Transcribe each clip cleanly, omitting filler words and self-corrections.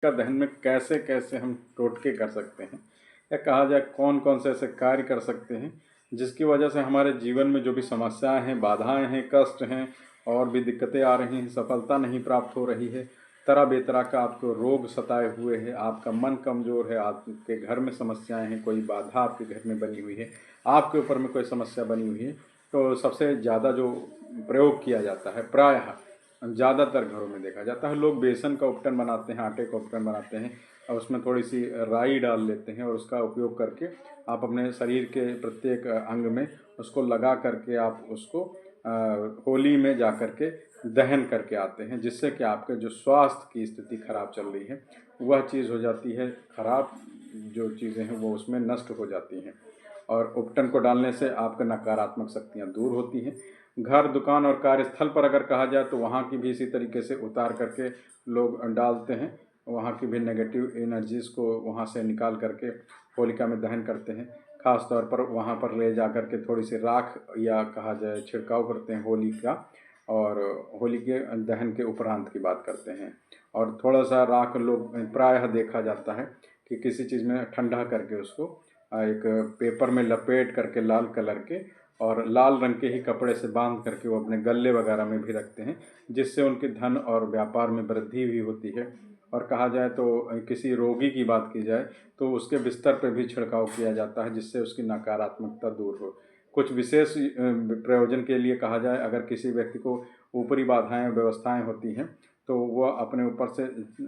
का दहन में कैसे कैसे हम टोटके कर सकते हैं या कहा जाए कौन कौन से ऐसे कार्य कर सकते हैं जिसकी वजह से हमारे जीवन में जो भी समस्याएं हैं, बाधाएं हैं, कष्ट हैं और भी दिक्कतें आ रही हैं, सफलता नहीं प्राप्त हो रही है, तरह बेतरह का आपको रोग सताए हुए है, आपका मन कमज़ोर है, आपके घर में समस्याएं हैं, कोई बाधा आपके घर में बनी हुई है, आपके ऊपर में कोई समस्या बनी हुई है, तो सबसे ज़्यादा जो प्रयोग किया जाता है प्रायः ज़्यादातर घरों में देखा जाता है, लोग बेसन का उपटन बनाते हैं, आटे का उपटन बनाते हैं और उसमें थोड़ी सी राई डाल लेते हैं और उसका उपयोग करके आप अपने शरीर के प्रत्येक अंग में उसको लगा करके आप उसको होली में जा कर के दहन करके आते हैं, जिससे कि आपके जो स्वास्थ्य की स्थिति खराब चल रही है वह चीज़ हो जाती है खराब, जो चीज़ें हैं वो उसमें नष्ट हो जाती हैं और उपटन को डालने से आपके नकारात्मक शक्तियाँ दूर होती हैं। घर, दुकान और कार्यस्थल पर अगर कहा जाए तो वहाँ की भी इसी तरीके से उतार करके लोग डालते हैं, वहाँ की भी नेगेटिव एनर्जीज़ को वहाँ से निकाल करके होलिका में दहन करते हैं। ख़ास तौर पर वहाँ पर ले जा कर के थोड़ी सी राख या कहा जाए छिड़काव करते हैं होली का, और होली के दहन के उपरांत की बात करते हैं। और थोड़ा सा राख लोग प्रायः देखा जाता है कि किसी चीज़ में ठंडा करके उसको एक पेपर में लपेट करके लाल कलर के और लाल रंग के ही कपड़े से बांध करके वो अपने गले वगैरह में भी रखते हैं, जिससे उनके धन और व्यापार में वृद्धि भी होती है। और कहा जाए तो किसी रोगी की बात की जाए तो उसके बिस्तर पे भी छिड़काव किया जाता है, जिससे उसकी नकारात्मकता दूर हो। कुछ विशेष प्रयोजन के लिए कहा जाए, अगर किसी व्यक्ति को ऊपरी बाधाएं व्यवस्थाएं होती हैं तो वह अपने ऊपर से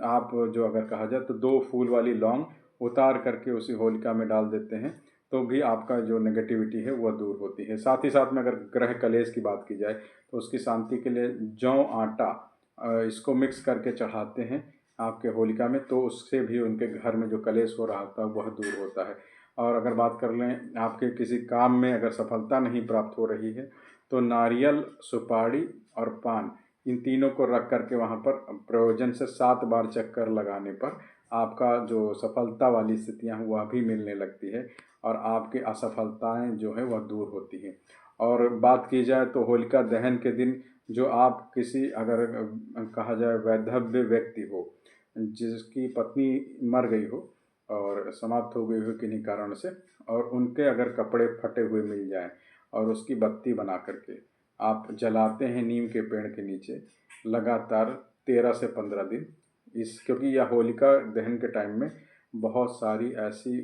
आप जो अगर कहा जाए तो 2 फूल वाली लौंग उतार करके उसी होलिका में डाल देते हैं, तो भी आपका जो नेगेटिविटी है वह दूर होती है। साथ ही साथ में अगर ग्रह कलेश की बात की जाए तो उसकी शांति के लिए जौ आटा इसको मिक्स करके चढ़ाते हैं आपके होलिका में, तो उससे भी उनके घर में जो कलेश हो रहा था वह दूर होता है। और अगर बात कर लें आपके किसी काम में अगर सफलता नहीं प्राप्त हो रही है तो नारियल, सुपारी और पान, इन तीनों को रख करके वहाँ पर प्रयोजन से 7 बार चक्कर लगाने पर आपका जो सफलता वाली स्थितियाँ हैं वह भी मिलने लगती है और आपकी असफलताएं जो है वह दूर होती हैं। और बात की जाए तो होलिका दहन के दिन जो आप किसी अगर कहा जाए वैधव्य व्यक्ति हो जिसकी पत्नी मर गई हो और समाप्त हो गई हो किन्हीं कारण से, और उनके अगर कपड़े फटे हुए मिल जाएं और उसकी बत्ती बना करके आप जलाते हैं नीम के पेड़ के नीचे लगातार 13 से 15 दिन, इस क्योंकि यह होलिका दहन के टाइम में बहुत सारी ऐसी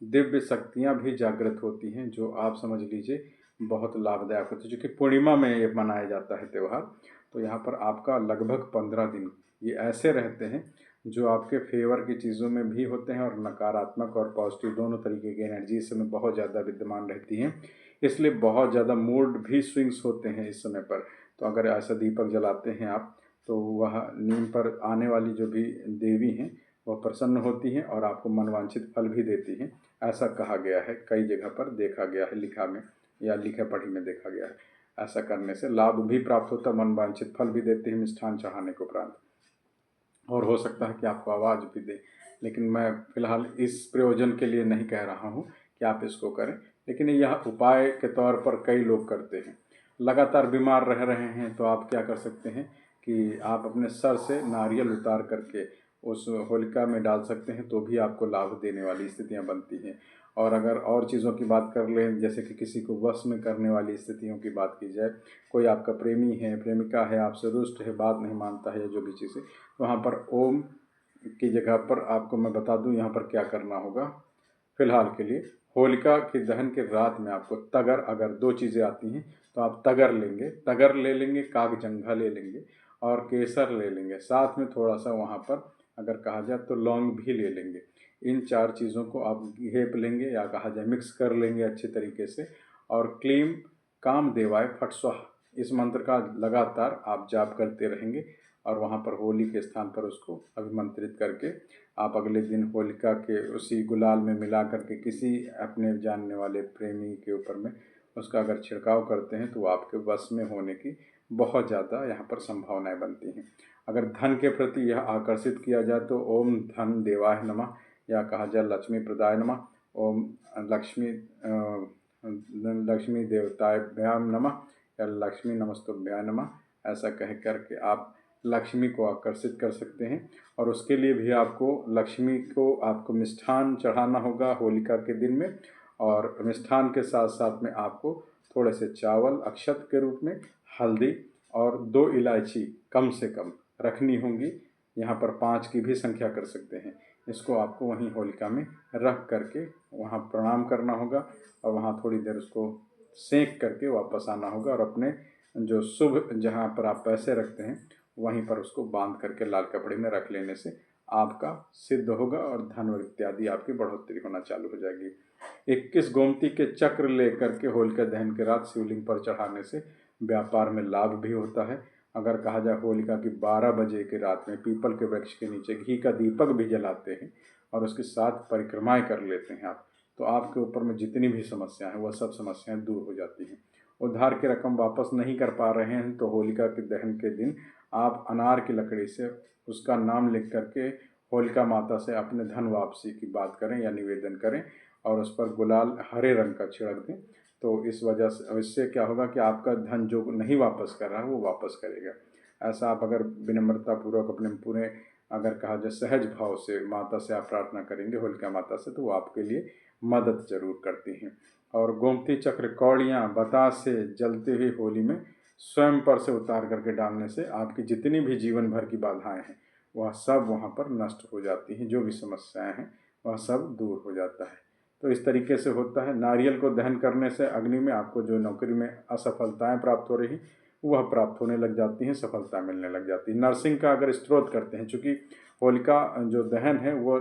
दिव्य शक्तियाँ भी जागृत होती हैं जो आप समझ लीजिए बहुत लाभदायक होती है, जो कि पूर्णिमा में ये मनाया जाता है त्यौहार। तो यहाँ पर आपका लगभग 15 दिन ये ऐसे रहते हैं जो आपके फेवर की चीज़ों में भी होते हैं और नकारात्मक और पॉजिटिव दोनों तरीके की एनर्जी इस समय बहुत ज़्यादा विद्यमान रहती हैं, इसलिए बहुत ज़्यादा मूड भी स्विंग्स होते हैं इस समय पर। तो अगर ऐसा दीपक जलाते हैं आप तो वह नीम पर आने वाली जो भी देवी हैं वह प्रसन्न होती हैं और आपको मनवांछित फल भी देती हैं, ऐसा कहा गया है, कई जगह पर देखा गया है, लिखा में या लिखे पढ़ी में देखा गया है। ऐसा करने से लाभ भी प्राप्त होता है, मनवांछित फल भी देते हैं मिष्ठान चढ़ाने के उपरांत, और हो सकता है कि आपको आवाज़ भी दे। लेकिन मैं फ़िलहाल इस प्रयोजन के लिए नहीं कह रहा हूँ कि आप इसको करें, लेकिन यह उपाय के तौर पर कई लोग करते हैं। लगातार बीमार रह रहे हैं तो आप क्या कर सकते हैं कि आप अपने सर से नारियल उतार करके उस होलिका में डाल सकते हैं, तो भी आपको लाभ देने वाली स्थितियाँ बनती हैं। और अगर और चीज़ों की बात कर लें, जैसे कि किसी को वश में करने वाली स्थितियों की बात की जाए, कोई आपका प्रेमी है, प्रेमिका है, आपसे रुष्ट है, बात नहीं मानता है या जो भी चीज़ें, तो वहाँ पर ओम की जगह पर आपको मैं बता दूं यहाँ पर क्या करना होगा। फिलहाल के लिए होलिका के दहन के रात में आपको तगर, अगर 2 चीज़ें आती हैं तो आप तगर लेंगे, तगर ले लेंगे, काग जंघा ले लेंगे और केसर ले लेंगे, साथ में थोड़ा सा वहाँ पर अगर कहा जाए तो लौंग भी ले लेंगे। इन 4 चीज़ों को आप घेप लेंगे या कहा जाए मिक्स कर लेंगे अच्छे तरीके से, और क्लीम कामदेवाय फट स्वाहा इस मंत्र का लगातार आप जाप करते रहेंगे और वहाँ पर होली के स्थान पर उसको अभिमंत्रित करके आप अगले दिन होलिका के उसी गुलाल में मिला करके किसी अपने जानने वाले प्रेमी के ऊपर में उसका अगर छिड़काव करते हैं तो वो आपके वश में होने की बहुत ज़्यादा यहाँ पर संभावनाएं बनती हैं। अगर धन के प्रति यह आकर्षित किया जाए तो ओम धन देवाय नमः या कहा जाए लक्ष्मी प्रदाय नमः, ओम लक्ष्मी देवताभ्याम नमः या लक्ष्मी नमस्तुभ्याय नमः, ऐसा कह करके आप लक्ष्मी को आकर्षित कर सकते हैं। और उसके लिए भी आपको लक्ष्मी को आपको मिष्ठान चढ़ाना होगा होलिका के दिन में। और मिष्ठान के साथ साथ में आपको थोड़े से चावल अक्षत के रूप में, हल्दी और 2 इलायची कम से कम रखनी होंगी। यहाँ पर 5 की भी संख्या कर सकते हैं। इसको आपको वहीं होलिका में रख करके वहाँ प्रणाम करना होगा और वहाँ थोड़ी देर उसको सेंक करके वापस आना होगा और अपने जो शुभ जहाँ पर आप पैसे रखते हैं वहीं पर उसको बांध करके लाल कपड़े में रख लेने से आपका सिद्ध होगा और धन इत्यादि आपकी बढ़ोतरी होना चालू हो जाएगी। 21 गोमती के चक्र लेकर के होलिका दहन के रात शिवलिंग पर चढ़ाने से व्यापार में लाभ भी होता है। अगर कहा जाए होलिका की 12 बजे की रात में पीपल के वृक्ष के नीचे घी का दीपक भी जलाते हैं और उसके साथ परिक्रमाएं कर लेते हैं आप, तो आपके ऊपर में जितनी भी समस्याएं हैं वह सब समस्याएं दूर हो जाती हैं। उधार की रकम वापस नहीं कर पा रहे हैं तो होलिका के दहन के दिन आप अनार की लकड़ी से उसका नाम लिख करके होलिका माता से अपने धन वापसी की बात करें या निवेदन करें और उस पर गुलाल हरे रंग का छिड़क दें। तो इस वजह से इससे क्या होगा कि आपका धन जो नहीं वापस कर रहा है वो वापस करेगा। ऐसा आप अगर विनम्रतापूर्वक अपने पूरे अगर कहा जाए सहज भाव से माता से आप प्रार्थना करेंगे होलिका माता से, तो वो आपके लिए मदद जरूर करती हैं। और गोमती चक्र कौड़ियाँ बतासे जलते हुए होली में स्वयं पर से उतार करके डालने से आपकी जितनी भी जीवन भर की बाधाएं हैं वह सब वहाँ पर नष्ट हो जाती हैं। जो भी समस्याएं हैं वह सब दूर हो जाता है। तो इस तरीके से होता है। नारियल को दहन करने से अग्नि में आपको जो नौकरी में असफलताएं प्राप्त हो रही वह प्राप्त होने लग जाती हैं, सफलता मिलने लग जाती है। नरसिंह का अगर स्त्रोत करते हैं, चूँकि होलिका जो दहन है वो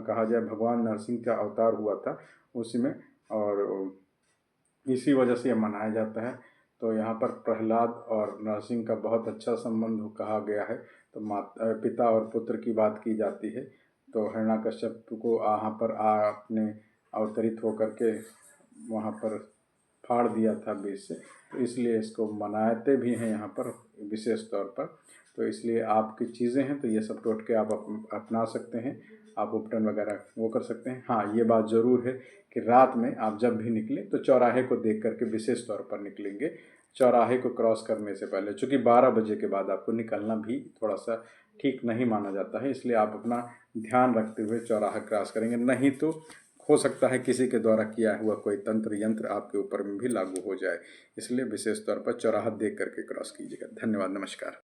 कहा जाए भगवान नरसिंह का अवतार हुआ था उसी में, और इसी वजह से यह मनाया जाता है। तो यहाँ पर प्रहलाद और नरसिंह का बहुत अच्छा संबंध कहा गया है। तो माता पिता और पुत्र की बात की जाती है। तो हिरण्यकश्यप को यहाँ पर आपने अवतरित होकर के वहाँ पर फाड़ दिया था बीच से, तो इसलिए इसको मनाते भी हैं यहाँ पर विशेष तौर पर। तो इसलिए आपकी चीज़ें हैं तो ये सब टोटके आप अपना सकते हैं। आप उपटन वगैरह वो कर सकते हैं। हाँ, ये बात ज़रूर है कि रात में आप जब भी निकलें तो चौराहे को देख करके विशेष तौर पर निकलेंगे। चौराहे को क्रॉस करने से पहले, चूँकि 12 बजे के बाद आपको निकलना भी थोड़ा सा ठीक नहीं माना जाता है, इसलिए आप अपना ध्यान रखते हुए चौराहा क्रॉस करेंगे। नहीं तो हो सकता है किसी के द्वारा किया हुआ कोई तंत्र यंत्र आपके ऊपर में भी लागू हो जाए, इसलिए विशेष तौर पर चौराहा देख करके क्रॉस कीजिएगा। धन्यवाद, नमस्कार।